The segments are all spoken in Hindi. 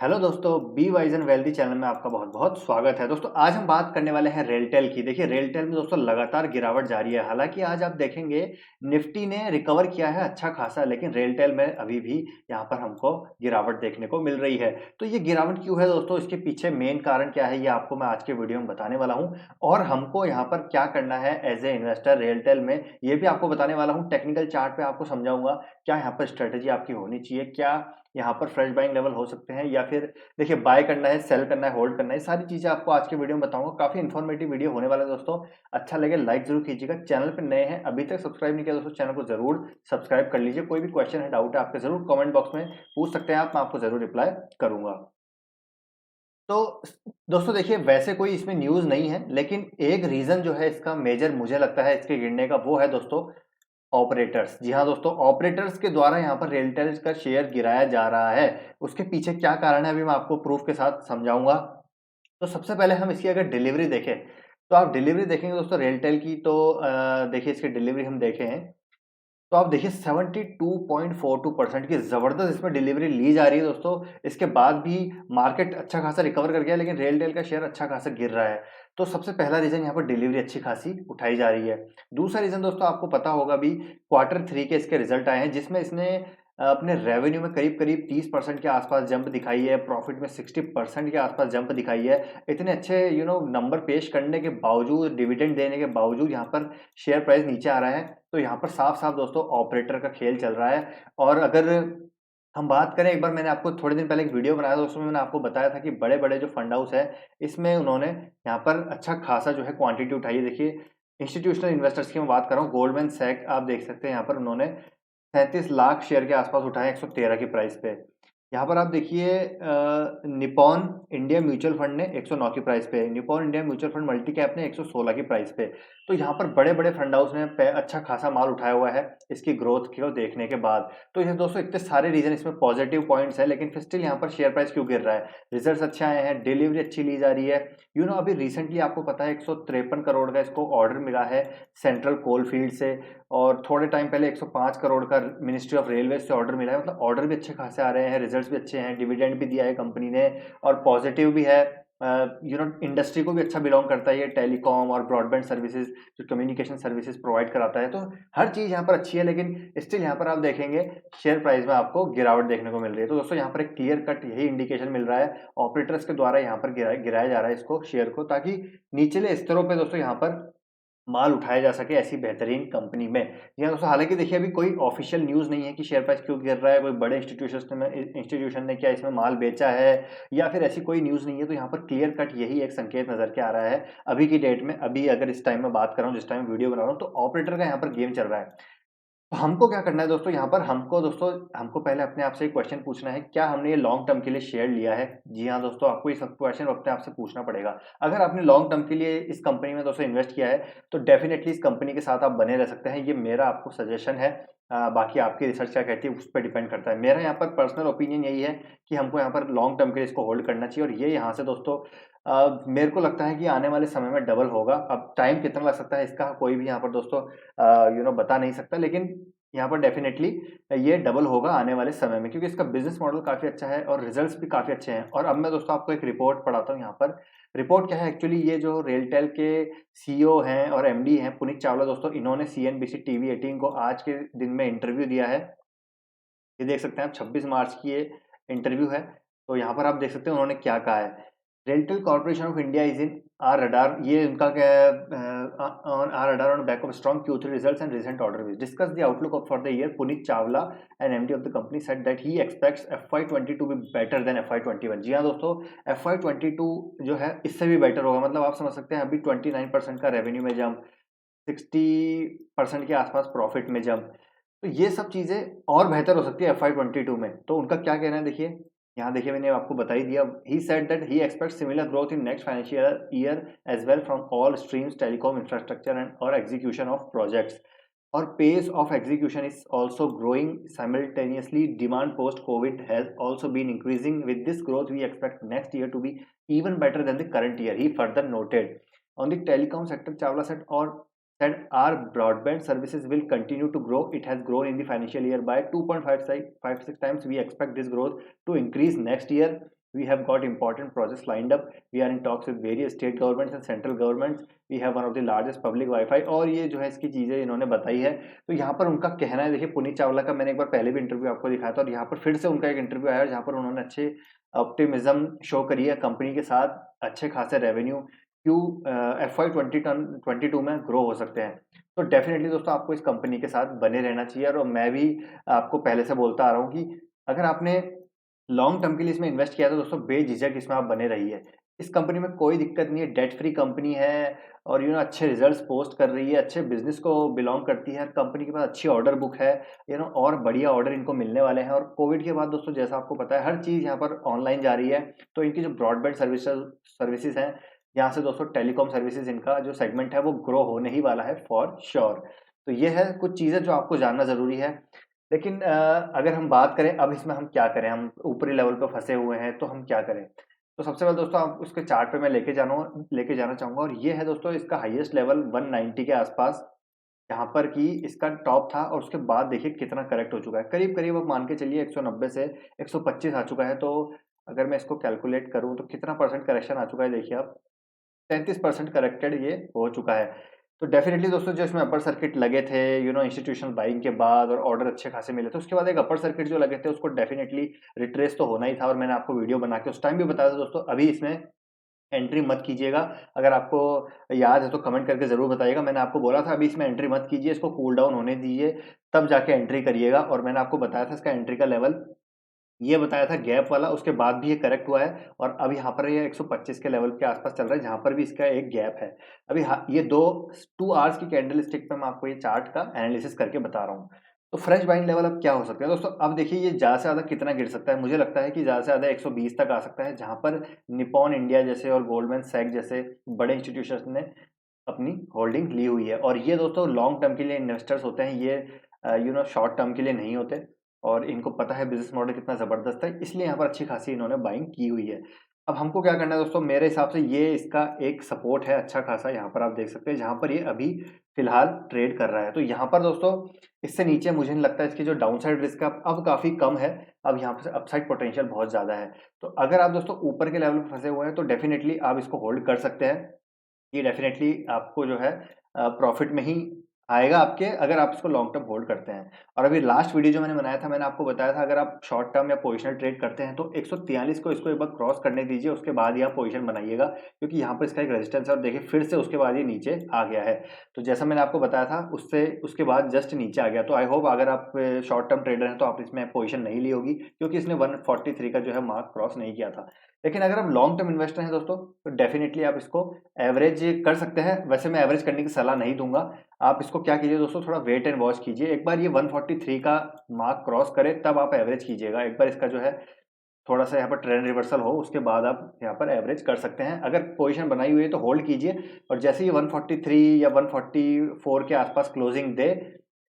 हेलो दोस्तों, be wise and wealthy channel में आपका बहुत बहुत स्वागत है। दोस्तों आज हम बात करने वाले हैं रेलटेल की। देखिए रेलटेल में दोस्तों लगातार गिरावट जारी है। हालांकि आज आप देखेंगे निफ्टी ने रिकवर किया है अच्छा खासा, लेकिन रेलटेल में अभी भी यहाँ पर हमको गिरावट देखने को मिल रही है। तो ये गिरावट क्यों है दोस्तों, इसके पीछे मेन कारण क्या है, ये आपको मैं आज के वीडियो में बताने वाला हूँ। और हमको यहाँ पर क्या करना है एज ए इन्वेस्टर रेलटेल में, ये भी आपको बताने वाला हूँ। टेक्निकल चार्ट पे आपको समझाऊंगा क्या यहाँ पर स्ट्रेटेजी आपकी होनी चाहिए, क्या यहाँ पर फ्रेश बाइंग लेवल हो सकते हैं, या फिर देखिए बाय करना है, सेल करना है, होल्ड करना है। ये सारी चीजें आपको आज के वीडियो में बताऊंगा। काफी इन्फॉर्मेटिव वीडियो होने वाला है दोस्तों। अच्छा लगे लाइक जरूर कीजिएगा। चैनल पे नए हैं, अभी तक सब्सक्राइब नहीं किया दोस्तों, चैनल को जरूर सब्सक्राइब कर लीजिए। कोई भी क्वेश्चन है, डाउट है आपके, जरूर कमेंट बॉक्स में पूछ सकते हैं आप, मैं आपको जरूर रिप्लाई करूंगा। तो दोस्तों देखिए, वैसे कोई इसमें न्यूज नहीं है, लेकिन एक रीजन जो है इसका मेजर मुझे लगता है इसके गिरने का, वो है दोस्तों ऑपरेटर्स। जी हाँ दोस्तों, ऑपरेटर्स के द्वारा यहाँ पर रेलटेल का शेयर गिराया जा रहा है। उसके पीछे क्या कारण है अभी मैं आपको प्रूफ के साथ समझाऊंगा। तो सबसे पहले हम इसकी अगर डिलीवरी देखें, तो आप डिलीवरी देखेंगे दोस्तों रेलटेल की, तो देखिए इसकी डिलीवरी हम देखे हैं, तो आप देखिए 72.42% की जबरदस्त इसमें डिलीवरी ली जा रही है दोस्तों। इसके बाद भी मार्केट अच्छा खासा रिकवर कर गया, लेकिन रेलटेल का शेयर अच्छा खासा गिर रहा है। तो सबसे पहला रीजन यहाँ पर डिलीवरी अच्छी खासी उठाई जा रही है। दूसरा रीजन दोस्तों आपको पता होगा भी, क्वार्टर 3 के इसके रिजल्ट आए हैं, जिसमें इसने अपने रेवेन्यू में करीब करीब 30% के आसपास जंप दिखाई है, प्रॉफिट में 60% के आसपास जंप दिखाई है। इतने अच्छे नंबर पेश करने के बावजूद, डिविडेंड देने के बावजूद यहाँ पर शेयर प्राइस नीचे आ रहा है। तो यहाँ पर साफ-साफ दोस्तों ऑपरेटर का खेल चल रहा है। और अगर हम बात करें, एक बार मैंने आपको थोड़े दिन पहले एक वीडियो बनाया था, उसमें मैंने आपको बताया था कि बड़े-बड़े जो फंड हाउस है, इसमें उन्होंने यहाँ पर अच्छा खासा जो है क्वांटिटी उठाई है। देखिए इंस्टीट्यूशनल इन्वेस्टर्स की मैं बात कर रहा हूँ, गोल्डमैन सैक आप देख सकते हैं, यहाँ पर उन्होंने 37 लाख शेयर के आसपास उठाए 113 की प्राइस पे। यहाँ पर आप देखिए निपॉन इंडिया म्यूचुअल फंड ने 109 की प्राइस पे, Nippon India mutual fund multi cap ने 116 की प्राइस पे। तो यहाँ पर बड़े बड़े फंड हाउस ने अच्छा खासा माल उठाया हुआ है इसकी ग्रोथ को देखने के बाद। तो ये दोस्तों इतने सारे रीजन इसमें पॉजिटिव पॉइंट्स है, लेकिन फिर स्टिल यहाँ पर शेयर प्राइस क्यों गिर रहा है। रिजल्ट अच्छे आए हैं, डिलीवरी अच्छी ली जा रही है। अभी रिसेंटली आपको पता है 153 करोड़ का इसको ऑर्डर मिला है सेंट्रल कोल फील्ड से, और थोड़े टाइम पहले 105 करोड़ का मिनिस्ट्री ऑफ रेलवे से ऑर्डर मिला है। मतलब ऑर्डर भी अच्छे खासे आ रहे हैं, रिजल्ट्स भी अच्छे हैं, डिविडेंड भी दिया है कंपनी ने, और पॉजिटिव भी है। इंडस्ट्री को भी अच्छा बिलोंग करता है ये, टेलीकॉम और ब्रॉडबैंड सर्विसेज, जो कम्युनिकेशन सर्विसेज प्रोवाइड कराता है। तो हर चीज़ यहाँ पर अच्छी है, लेकिन स्टिल यहाँ पर आप देखेंगे शेयर प्राइस में आपको गिरावट देखने को मिल रही है। तो दोस्तों यहाँ पर एक क्लियर कट यही इंडिकेशन मिल रहा है ऑपरेटर्स के द्वारा यहाँ पर गिराया जा रहा है इसको, शेयर को, ताकि निचले स्तरों पे दोस्तों यहाँ पर माल उठाया जा सके ऐसी बेहतरीन कंपनी में। जी हाँ दोस्तों, हालांकि देखिए अभी कोई ऑफिशियल न्यूज़ नहीं है कि शेयर प्राइस क्यों गिर रहा है, कोई बड़े इंस्टीट्यूशन ने क्या इसमें माल बेचा है, या फिर ऐसी कोई न्यूज़ नहीं है। तो यहाँ पर क्लियर कट यही एक संकेत नजर के आ रहा है अभी की डेट में। अभी अगर इस टाइम में बात कर रहा हूँ, जिस टाइम वीडियो बना रहा हूँ, तो ऑपरेटर का यहाँ पर गेम चल रहा है। तो हमको क्या करना है दोस्तों, यहाँ पर हमको पहले अपने आप से एक क्वेश्चन पूछना है, क्या हमने ये लॉन्ग टर्म के लिए शेयर लिया है। जी हाँ दोस्तों, आपको ये सब क्वेश्चन अपने आप से पूछना पड़ेगा। अगर आपने लॉन्ग टर्म के लिए इस कंपनी में दोस्तों इन्वेस्ट किया है, तो डेफिनेटली इस कंपनी के साथ आप बने रह सकते हैं। ये मेरा आपको सजेशन है। बाकी आपकी रिसर्च क्या कहती है उस पर डिपेंड करता है। मेरा यहाँ पर पर्सनल ओपिनियन यही है कि हमको यहाँ पर लॉन्ग टर्म के लिए इसको होल्ड करना चाहिए। और ये यहाँ से दोस्तों मेरे को लगता है कि आने वाले समय में डबल होगा। अब टाइम कितना लग सकता है इसका कोई भी यहाँ पर दोस्तों बता नहीं सकता, लेकिन यहाँ पर डेफिनेटली ये डबल होगा आने वाले समय में, क्योंकि इसका बिजनेस मॉडल काफी अच्छा है और रिजल्ट्स भी काफी अच्छे हैं। और अब मैं दोस्तों आपको एक रिपोर्ट पढ़ाता हूँ। यहाँ पर रिपोर्ट क्या है एक्चुअली, ये जो रेलटेल के सीईओ हैं और एमडी हैं पुनीत चावला दोस्तों, इन्होंने सीएनबीसी टीवी 18 को आज के दिन में इंटरव्यू दिया है। ये देख सकते हैं आप, 26 मार्च की ये इंटरव्यू है। तो यहाँ पर आप देख सकते हैं उन्होंने क्या कहा है। RailTel corporation of India is in our radar, ये उनका क्या है, on our radar on back of strong Q3 results and recent order which discuss the outlook for the year. Puneet Chawla and MD of the company said that he expects FY22 to be better than FY21। जी हाँ दोस्तों, FY22 जो है इससे भी बेटर होगा। मतलब आप समझ सकते हैं अभी 29% का रेवेन्यू में जंप, 60% के आसपास प्रॉफिट में जंप, तो ये सब चीजें और बेहतर हो सकती है FY22 में। तो उनका क्या कहना है देखिए, यहाँ देखिए मैंने आपको बता ही दिया। He said that he expect similar growth in next financial year as well from all streams, telecom, infrastructure and और एग्जीक्यूशन ऑफ प्रोजेक्ट्स, और pace of execution is also growing simultaneously. Demand post COVID has also been increasing. With this growth we expect next year to be even better than the current year, he further noted. On the telecom sector, Chawla said our broadband services will continue to grow. It has grown in the financial year by 2.56 times. We expect this growth to increase next year. We have got important projects lined up. We are in talks with various state governments and central governments. We have one of the largest public wifi, और ये जो है इसकी चीज़ें इन्होंने बताई है। तो यहाँ पर उनका कहना है, देखिए पुनीत चावला का मैंने एक बार पहले भी इंटरव्यू आपको दिखाया था, और यहाँ पर फिर से उनका एक इंटरव्यू आया जहाँ पर उन्होंने अच्छे ऑप्टिमिज्म शो करी है कंपनी के साथ, अच्छे खासे रेवेन्यू क्यों FY22 में ग्रो हो सकते हैं। तो डेफिनेटली दोस्तों आपको इस कंपनी के साथ बने रहना चाहिए, और मैं भी आपको पहले से बोलता आ रहा हूँ कि अगर आपने लॉन्ग टर्म के लिए इसमें इन्वेस्ट किया तो दोस्तों बेझिझक इसमें आप बने रहिए। इस कंपनी में कोई दिक्कत नहीं है, डेट फ्री कंपनी है, और अच्छे रिजल्ट्स पोस्ट कर रही है, अच्छे बिजनेस को बिलोंग करती है, कंपनी के पास अच्छी ऑर्डर बुक है, और बढ़िया ऑर्डर इनको मिलने वाले हैं। और कोविड के बाद दोस्तों जैसा आपको पता है हर चीज़ यहाँ पर ऑनलाइन जा रही है, तो इनकी जो ब्रॉडबैंड सर्विसेज हैं, यहाँ से दोस्तों टेलीकॉम सर्विसेज इनका जो सेगमेंट है वो ग्रो होने ही वाला है फॉर श्योर। तो ये है कुछ चीज़ें जो आपको जानना ज़रूरी है। लेकिन अगर हम बात करें अब इसमें हम क्या करें, हम ऊपरी लेवल पे फंसे हुए हैं तो हम क्या करें। तो सबसे पहले दोस्तों आप उसके चार्ट पे मैं लेके जाना चाहूँगा, और ये है दोस्तों इसका हाईएस्ट लेवल 190 के आसपास, यहाँ पर कि इसका टॉप था, और उसके बाद देखिए कितना करेक्ट हो चुका है। करीब करीब आप मान के चलिए 190 से 125 आ चुका है। तो अगर मैं इसको कैलकुलेट करूँ तो कितना परसेंट करेक्शन आ चुका है, देखिए आप 33% करेक्टेड ये हो चुका है। तो डेफिनेटली दोस्तों जो इसमें अपर सर्किट लगे थे इंस्टीट्यूशनल बाइंग के बाद, और ऑर्डर अच्छे खासे मिले थे, उसके बाद एक अपर सर्किट जो लगे थे उसको डेफिनेटली रिट्रेस तो होना ही था, और मैंने आपको वीडियो बना के उस टाइम भी बताया था दोस्तों अभी इसमें एंट्री मत कीजिएगा। अगर आपको याद है तो कमेंट करके ज़रूर बताइएगा। मैंने आपको बोला था अभी इसमें एंट्री मत कीजिए, इसको कूल डाउन होने दीजिए, तब जाके एंट्री करिएगा। और मैंने आपको बताया था इसका एंट्री का लेवल ये बताया था गैप वाला, उसके बाद भी ये करेक्ट हुआ है, और अब यहाँ पर ये 125 के लेवल के आसपास चल रहा है, जहाँ पर भी इसका एक गैप है। अभी ये 2 आवर्स की कैंडल स्टिक पे मैं आपको ये चार्ट का एनालिसिस करके बता रहा हूँ। तो फ्रेश बाइंग लेवल अब क्या हो सकता है दोस्तों, अब देखिए ये ज़्यादा से ज़्यादा कितना गिर सकता है। मुझे लगता है कि ज़्यादा से ज़्यादा 120 तक आ सकता है, जहाँ पर निपॉन इंडिया जैसे और गोल्डमैन सैक जैसे बड़े इंस्टीट्यूशन ने अपनी होल्डिंग ली हुई है। और ये दोस्तों लॉन्ग टर्म के लिए इन्वेस्टर्स होते हैं, ये शॉर्ट टर्म के लिए नहीं होते, और इनको पता है बिजनेस मॉडल कितना ज़बरदस्त है, इसलिए यहाँ पर अच्छी खासी इन्होंने बाइंग की हुई है। अब हमको क्या करना है दोस्तों, मेरे हिसाब से ये इसका एक सपोर्ट है अच्छा खासा, यहाँ पर आप देख सकते हैं जहाँ पर ये अभी फिलहाल ट्रेड कर रहा है। तो यहाँ पर दोस्तों इससे नीचे मुझे नहीं लगता, इसकी जो डाउन साइड रिस्क है अब काफ़ी कम है, अब यहाँ पर अपसाइड पोटेंशियल बहुत ज़्यादा है। तो अगर आप दोस्तों ऊपर के लेवल पर फंसे हुए हैं तो डेफिनेटली आप इसको होल्ड कर सकते हैं। ये डेफिनेटली आपको जो है प्रॉफिट में ही आएगा आपके, अगर आप इसको लॉन्ग टर्म होल्ड करते हैं। और अभी लास्ट वीडियो जो मैंने बनाया था, मैंने आपको बताया था अगर आप शॉर्ट टर्म या पोजिशनल ट्रेड करते हैं तो 143 को इसको एक बार क्रॉस करने दीजिए, उसके बाद ही आप पोजीशन बनाइएगा, क्योंकि यहाँ पर इसका एक रेजिस्टेंस है, और देखिए फिर से उसके बाद ये नीचे आ गया है। तो जैसा मैंने आपको बताया था उससे उसके बाद जस्ट नीचे आ गया। तो आई होप अगर आप शॉर्ट टर्म ट्रेडर हैं तो आप इसमें पोजीशन नहीं ली होगी, क्योंकि इसने 143 का जो है मार्क क्रॉस नहीं किया था। लेकिन अगर आप लॉन्ग टर्म इन्वेस्टर हैं दोस्तों तो डेफिनेटली आप इसको एवरेज कर सकते हैं। वैसे मैं एवरेज करने की सलाह नहीं दूंगा, आप इसको क्या कीजिए दोस्तों, थोड़ा वेट एंड वॉच कीजिए। एक बार ये 143 का मार्क क्रॉस करे तब आप एवरेज कीजिएगा। एक बार इसका जो है थोड़ा सा यहाँ पर ट्रेंड रिवर्सल हो, उसके बाद आप यहाँ पर एवरेज कर सकते हैं। अगर पोजीशन बनाई हुई है तो होल्ड कीजिए, और जैसे ही 143 या 144 के आसपास क्लोजिंग दे,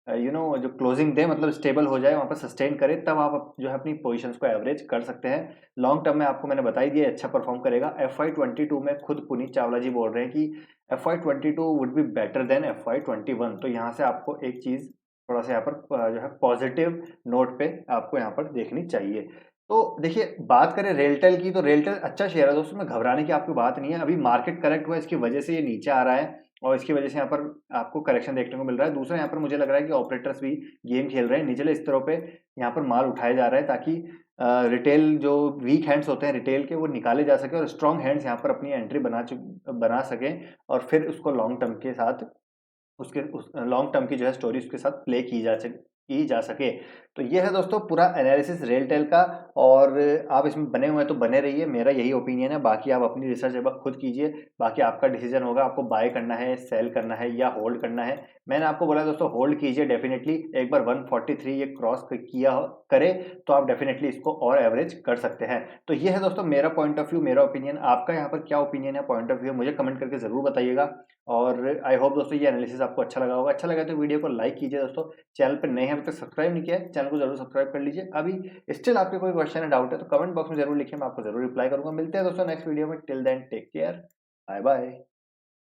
जो क्लोजिंग दे मतलब स्टेबल हो जाए, वहाँ पर सस्टेन करे, तब आप जो है अपनी पोजीशंस को एवरेज कर सकते हैं। लॉन्ग टर्म में आपको मैंने बता ही दिया अच्छा परफॉर्म करेगा। FY22 में खुद पुनीत चावला जी बोल रहे हैं कि FY22 would be better than FY21। तो यहाँ से आपको एक चीज़ थोड़ा सा यहाँ पर जो है पॉजिटिव नोट पे आपको यहाँ पर देखनी चाहिए। तो देखिए बात करें रेलटेल की, तो रेलटेल अच्छा शेयर है दोस्तों, में घबराने की आपकी बात नहीं है। अभी मार्केट करेक्ट हुआ है, इसकी वजह से ये नीचे आ रहा है, और इसकी वजह से यहाँ पर आपको करेक्शन देखने को मिल रहा है। दूसरा यहाँ पर मुझे लग रहा है कि ऑपरेटर्स भी गेम खेल रहे हैं, निचले स्तरों पे यहाँ पर माल उठाए जा रहा है, ताकि रिटेल जो वीक हैंड्स होते हैं रिटेल के वो निकाले जा सके, और स्ट्रॉन्ग हैंड्स यहाँ पर अपनी एंट्री बना सकें, और फिर उसको लॉन्ग टर्म के साथ उस लॉन्ग टर्म की जो है स्टोरी उसके साथ प्ले की जा सके। तो ये है दोस्तों पूरा एनालिसिस रेलटेल का, और आप इसमें बने हुए हैं तो बने रहिए, मेरा यही ओपिनियन है। बाकी आप अपनी रिसर्च एक बार खुद कीजिए, बाकी आपका डिसीजन होगा आपको बाय करना है, सेल करना है या होल्ड करना है। मैंने आपको बोला दोस्तों होल्ड कीजिए डेफिनेटली, एक बार 143 ये क्रॉस किया करे तो आप डेफिनेटली इसको और एवरेज कर सकते हैं। तो ये है दोस्तों मेरा पॉइंट ऑफ व्यू, मेरा ओपिनियन। आपका यहाँ पर क्या ओपिनियन है, पॉइंट ऑफ व्यू, मुझे कमेंट करके जरूर बताइएगा। और आई होप दोस्तों ये एनालिसिस आपको अच्छा लगा होगा। अच्छा लगा तो वीडियो को लाइक कीजिए दोस्तों, चैनल पर नए हैं अभी तक सब्सक्राइब नहीं किया है चैनल को जरूर सब्सक्राइब कर लीजिए। अभी स्टिल आपके कोई क्वेश्चन है, डाउट है तो कमेंट बॉक्स में जरूर लिखिए, मैं आपको जरूर रिप्लाई करूंगा। मिलते हैं दोस्तों नेक्स्ट वीडियो में, till then take care, bye bye.